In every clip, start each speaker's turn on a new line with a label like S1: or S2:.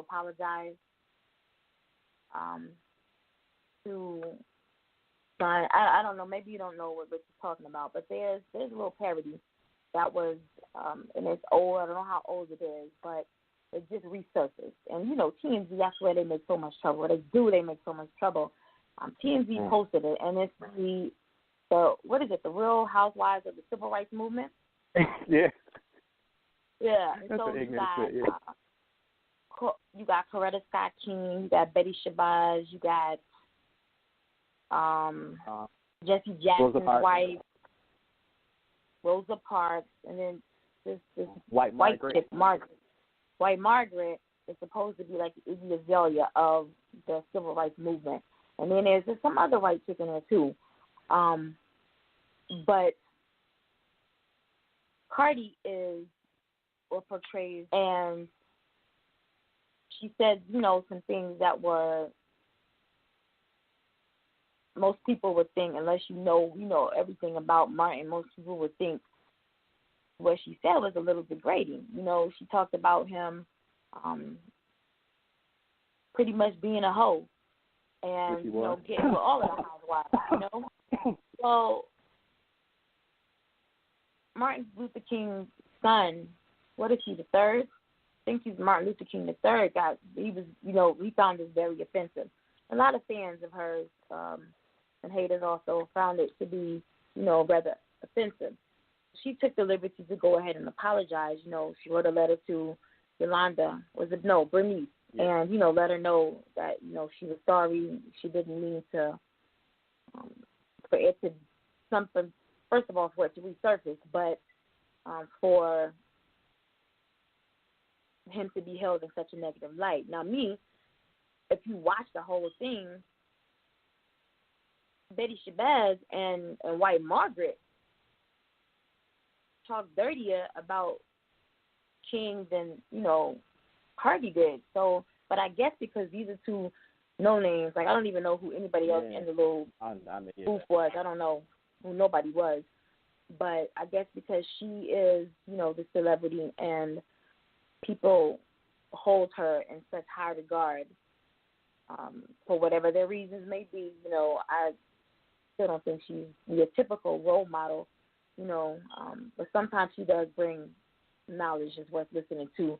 S1: apologize to son. I don't know. Maybe you don't know what Rich is talking about, but there's a little parody that was, and it's old. I don't know how old it is, but it just resurfaced. And, you know, TMZ, that's where they make so much trouble. They make so much trouble. TMZ posted it, and it's what is it, the Real Housewives of the Civil Rights Movement?
S2: Yeah.
S1: Yeah.
S2: That's
S1: so
S2: an ignorant shit, yeah.
S1: You got Coretta Scott King, you got Betty Shabazz, you got Jesse Jackson's wife, Rosa Parks, and then this
S2: White
S1: chick, Margaret. White Margaret is supposed to be like the Iggy Azalea of the Civil Rights Movement. And then there's some other white chick in there too. But Cardi is or portrays, and she said, you know, some things that were, most people would think, unless you know everything about Martin, most people would think what she said was a little degrading. You know, she talked about him pretty much being a hoe and, you know, getting with all of the housewives, you know. So Martin Luther King's son, what is he, the third? I think he's Martin Luther King the third. We found this very offensive. A lot of fans of hers and haters also found it to be, you know, rather offensive. She took the liberty to go ahead and apologize. You know, she wrote a letter to Bernice, and, you know, let her know that, you know, she was sorry. She didn't mean to, for it to, something, first of all, for it to resurface, but for him to be held in such a negative light. Now, if you watch the whole thing, Betty Shabazz and White Margaret talk dirtier about King than, you know, Cardi did. So, but I guess because these are two no names, like I don't even know who anybody else in the little booth was. I don't know who nobody was. But I guess because she is, you know, the celebrity and people hold her in such high regard for whatever their reasons may be, you know, I still don't think she's your typical role model, you know, but sometimes she does bring knowledge that's worth listening to.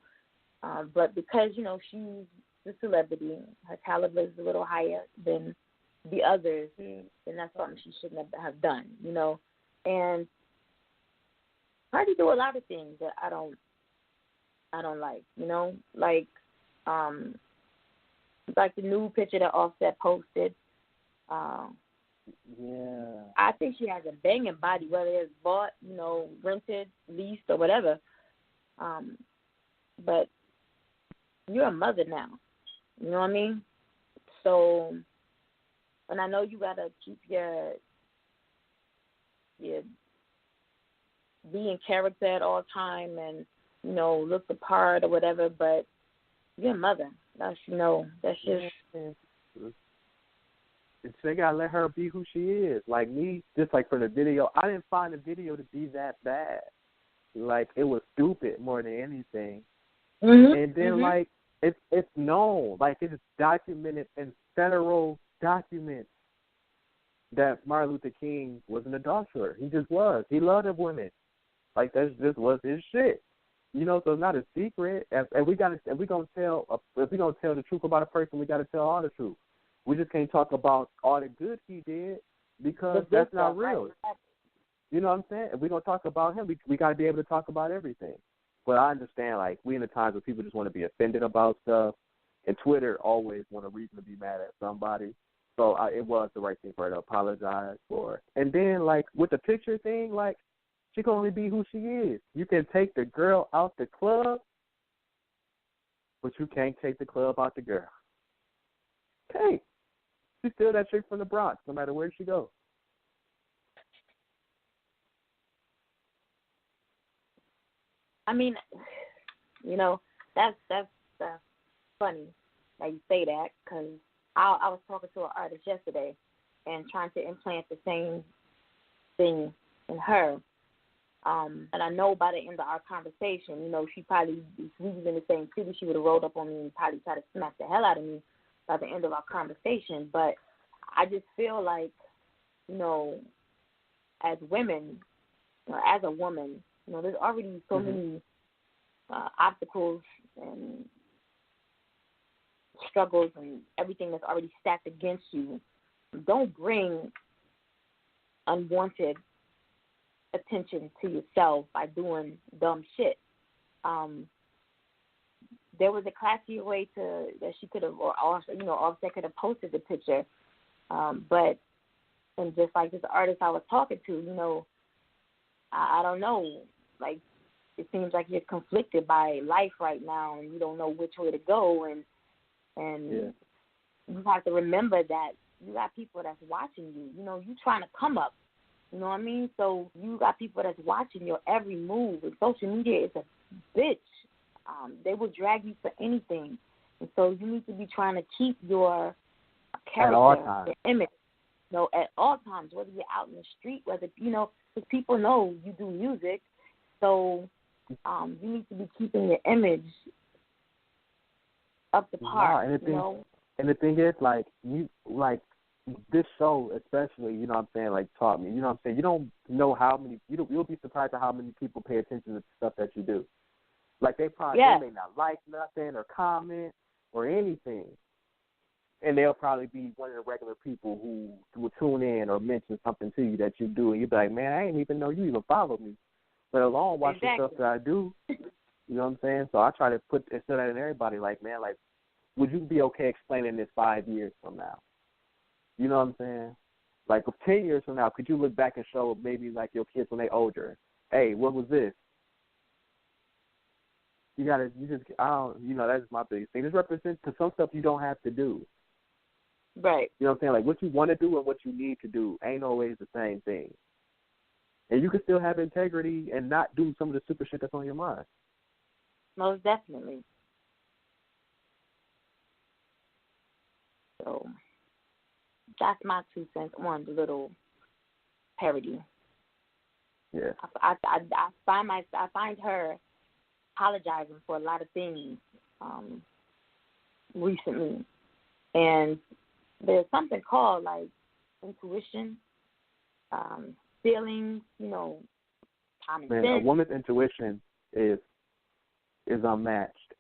S1: But because, you know, she's the celebrity, her caliber is a little higher than the others, then that's something she shouldn't have done, you know. And Cardi do a lot of things that I don't like, you know, like the new picture that Offset posted. I think she has a banging body, whether it's bought, you know, rented, leased, or whatever. But you're a mother now, you know what I mean? So, and I know you gotta keep your be in character at all time and, you know, look the part or whatever, but you're a mother. That's, you know, that's just...
S2: They gotta let her be who she is. Like me, just like for the video, I didn't find the video to be that bad. Like, it was stupid more than anything. And then, like, it's known. Like, it's documented in federal documents that Martin Luther King was an adulterer. He just was. He loved the women. Like, that just was his shit. You know, so it's not a secret. If we're gonna tell the truth about a person, we gotta tell all the truth. We just can't talk about all the good he did because that's not real. Right? You know what I'm saying? If we're gonna talk about him, we gotta be able to talk about everything. But I understand, like, we in the times where people just want to be offended about stuff, and Twitter always want a reason to be mad at somebody. So it was the right thing for her to apologize for. And then, like, with the picture thing, like, she can only be who she is. You can take the girl out the club, but you can't take the club out the girl. Okay. She's still that chick from the Bronx, no matter where she goes.
S1: I mean, you know, that's funny that you say that, because I was talking to an artist yesterday and trying to implant the same thing in her. And I know by the end of our conversation, you know, she probably, if we was in the same city, she would have rolled up on me and probably tried to smack the hell out of me by the end of our conversation. But I just feel like, you know, as women, or as a woman, you know, there's already so many obstacles and struggles and everything that's already stacked against you. Don't bring unwanted attention to yourself by doing dumb shit. There was a classier way that she could have, or also, you know, Offset could have posted the picture. But, and just like this artist I was talking to, you know, I don't know, like, it seems like you're conflicted by life right now and you don't know which way to go, and you have to remember that you got people that's watching you. You know, you trying to come up. You know what I mean? So you got people that's watching your every move. And social media is a bitch. They will drag you for anything. And so you need to be trying to keep your character, your image, you know, at all times, whether you're out in the street, whether, you know, because people know you do music. So you need to be keeping your image up to par,
S2: And the thing is, like, you, like, this show especially, you know what I'm saying, like, taught me, you know what I'm saying, you don't know how many, you'll be surprised at how many people pay attention to stuff that you do. Like, they may not like nothing or comment or anything. And they'll probably be one of the regular people who will tune in or mention something to you that you do, and you'll be like, man, I didn't even know you even follow me. But alone watch the stuff that I do, you know what I'm saying? So I try to instill that in everybody, like, man, like, would you be okay explaining this 5 years from now? You know what I'm saying? Like, 10 years from now, could you look back and show maybe, like, your kids when they're older, hey, what was this? You know, that's my biggest thing. This represents, because some stuff you don't have to do.
S1: Right.
S2: You know what I'm saying? Like, what you want to do and what you need to do ain't always the same thing. And you can still have integrity and not do some of the super shit that's on your mind.
S1: Most definitely. So that's my 2 cents on the little parody.
S2: Yeah.
S1: I find her apologizing for a lot of things recently, and there's something called, like, intuition, feelings, you know, common sense.
S2: A woman's intuition is unmatched.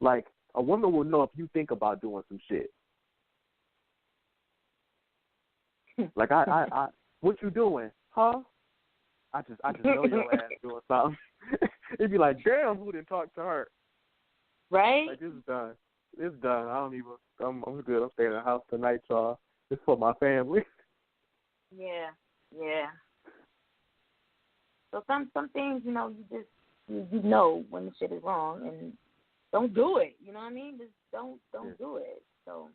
S2: Like, a woman will know if you think about doing some shit. Like, I what you doing? Huh? I just know your ass doing something. It'd be like, damn, who didn't talk to her?
S1: Right?
S2: Like, it's done. It's done. I'm good. I'm staying in the house tonight, y'all. It's for my family.
S1: Yeah. So some things, you know, you know when the shit is wrong, and don't do it. You know what I mean? Just don't do it. So,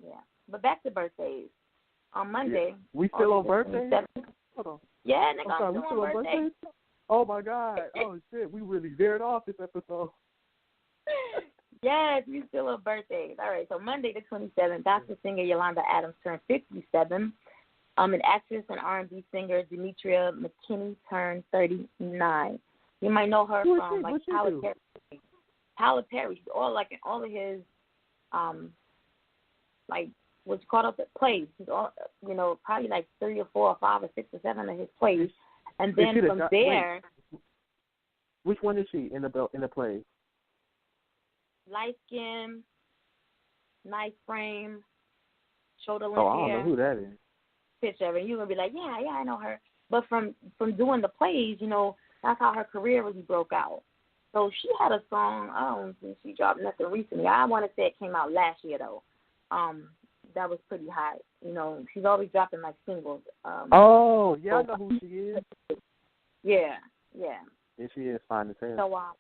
S1: yeah. But back to birthdays. On Monday.
S2: Yeah. We still on birthdays? Hold on.
S1: Yeah, nigga, I'm
S2: we still
S1: on birthdays.
S2: Oh, my God. Oh, shit. We really veered off this episode.
S1: Yes, we still on birthdays. All right, so Monday the 27th, gospel singer Yolanda Adams turned 57. And actress and R&B singer Demetria McKinney turned 39. You might know her from, like, Tyler Perry. Tyler Perry. She's all of his, like, what's called up at plays. He's all, you know, probably like 3 or 4 or 5 or 6 or 7 of his plays. And then from there,
S2: which one is she in the play?
S1: Light skin, nice frame, shoulder length
S2: hair. Oh, I don't know who that is.
S1: Picture of her. You're gonna be like, yeah, I know her. But from doing the plays, you know, that's how her career really broke out. So she had a song. I don't think she dropped nothing recently. I want to say it came out last year though. That was pretty hot. You know, she's always dropping like singles.
S2: I know who she is.
S1: Yeah.
S2: And she is fine as hell.
S1: So,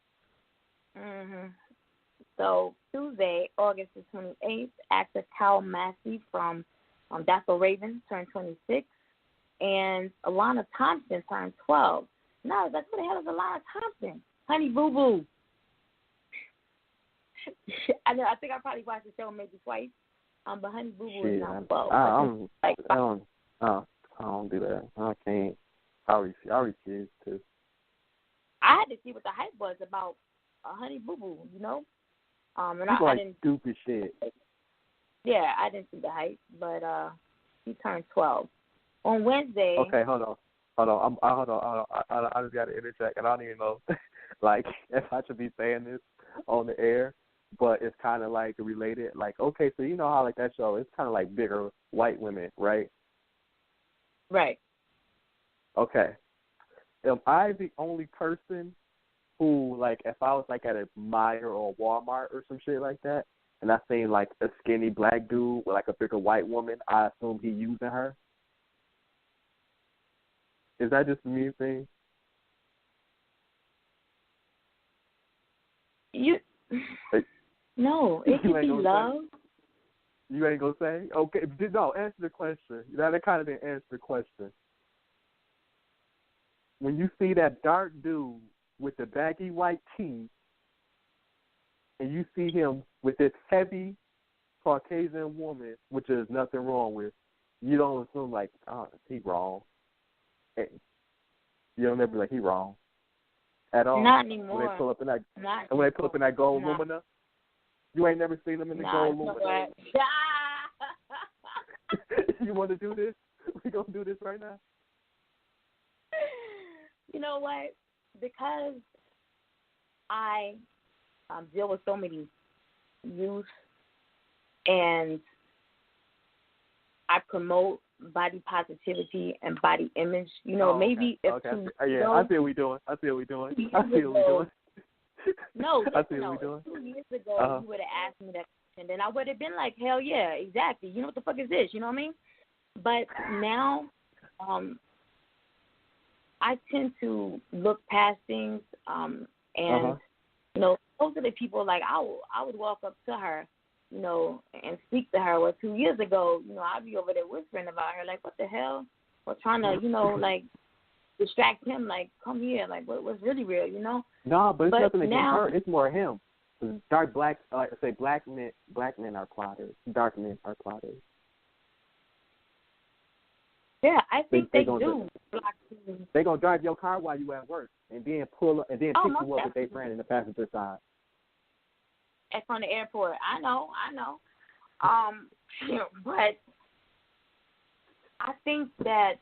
S1: So Tuesday, August the 28th, actor Cal Massey from That's So Raven turned 26, and Alana Thompson turned 12. No, that's what the hell is Alana Thompson? Honey Boo Boo. I think I probably watched the show maybe twice. But Honey Boo Boo is now 12.
S2: I don't do that. I can't. I refuse to.
S1: I had to see what the hype was about Honey Boo Boo, you know? And
S2: People
S1: I didn't.
S2: Stupid shit.
S1: Yeah, I didn't see the hype, but he turned 12 on Wednesday.
S2: Okay, hold on. I just got to interject, and I don't even know, like, if I should be saying this on the air, but it's kind of like related. Like, okay, so you know how like that show, it's kind of like bigger white women, right?
S1: Right.
S2: Okay. Am I the only person who, like, if I was like at a Meijer or a Walmart or some shit like that, and I seen like a skinny black dude with like a bigger white woman, I assume he using her? Is that just a me thing?
S1: No, it could be love.
S2: You ain't gonna say? Okay, no, answer the question. That kind of didn't answer the question. When you see that dark dude with the baggy white tee, and you see him with this heavy Caucasian woman, which there's nothing wrong with, you don't assume like, oh, he wrong. You don't ever be like, he wrong at all.
S1: Not anymore.
S2: When they pull up in that gold Lumina, you ain't never seen them in the gold Lumina. You want to do this? We gonna do this right now?
S1: You know what? Because I deal with so many youth, and I promote body positivity and body image. You know, maybe if
S2: I see what we doing.
S1: No,
S2: I see what we doing.
S1: 2 years ago, you would have asked me that question, and I would have been like, hell yeah, exactly. You know what the fuck is this? You know what I mean? But now, I tend to look past things, and you know, those are the people like I would walk up to her, you know, and speak to her. Well, 2 years ago, you know, I'd be over there whispering about her, like, what the hell? Or trying to, you know, like, distract him, like, come here, like, what's really real, you know?
S2: No, but it's nothing against her. It's more him. Dark black, black men are plotters. Dark men are plotters.
S1: Yeah, I think they do.
S2: They gonna drive your car while you at work, and then pull up, and then pick you up with their friend in the passenger side.
S1: And from the airport, I know. But I think that,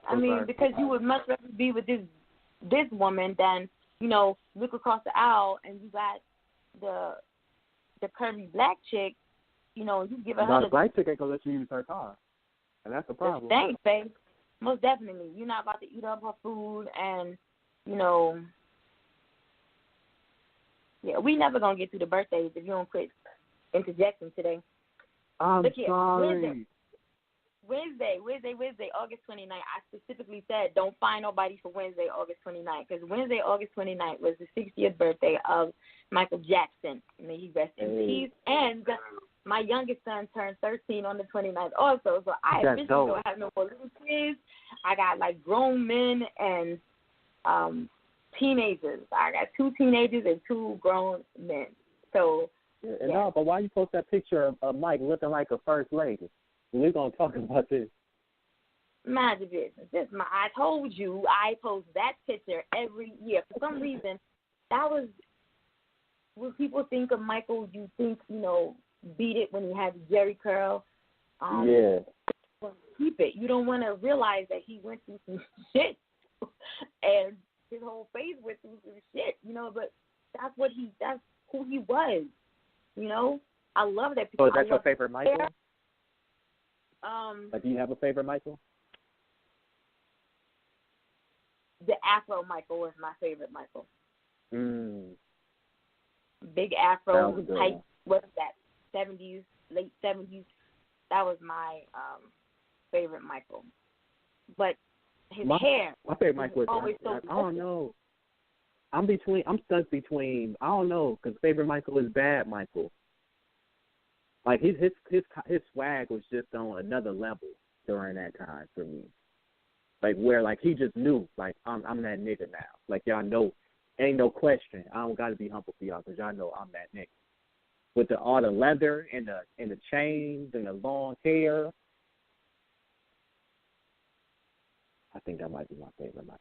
S1: I mean, because you would much rather be with this woman than, you know, look across the aisle and you got the curvy black chick. You know, you give her
S2: the black chick ain't gonna let you use her car, and that's the problem.
S1: Thanks, babe. Most definitely, you're not about to eat up her food, and you know, we never gonna get through the birthdays if you don't quit interjecting today.
S2: I'm sorry.
S1: Wednesday, August 29th. I specifically said don't find nobody for Wednesday, August 29th, because Wednesday, August 29th was the 60th birthday of Michael Jackson. May he rest in peace. And my youngest son turned 13 on the 29th also, so I officially don't have no more little kids. I got, like, grown men and teenagers. I got 2 teenagers and 2 grown men. So,
S2: No, but why you post that picture of Mike looking like a first lady? We're going to talk about this.
S1: Mind your business. I told you I post that picture every year. For some reason, that was when people think of Michael, you think, you know, beat it when he had the Jerry curl. Keep it. You don't want to realize that he went through some shit and his whole face went through some shit, you know, but that's who he was, you know. I love that picture.
S2: So is that your favorite Michael?
S1: Like,
S2: do you have a favorite Michael?
S1: The Afro Michael was my favorite Michael. Big Afro type. What's that? 70s, late 70s. That was my favorite Michael. But his hair.
S2: My favorite Michael was
S1: always so.
S2: I don't know. I'm stuck between. I don't know, because favorite Michael is Bad Michael. Like his swag was just on another level during that time for me. Like where like he just knew like I'm that nigga now. Like y'all know, ain't no question. I don't got to be humble for y'all because y'all know I'm that nigga. With all the leather and the chains and the long hair. think that might be my favorite Michael.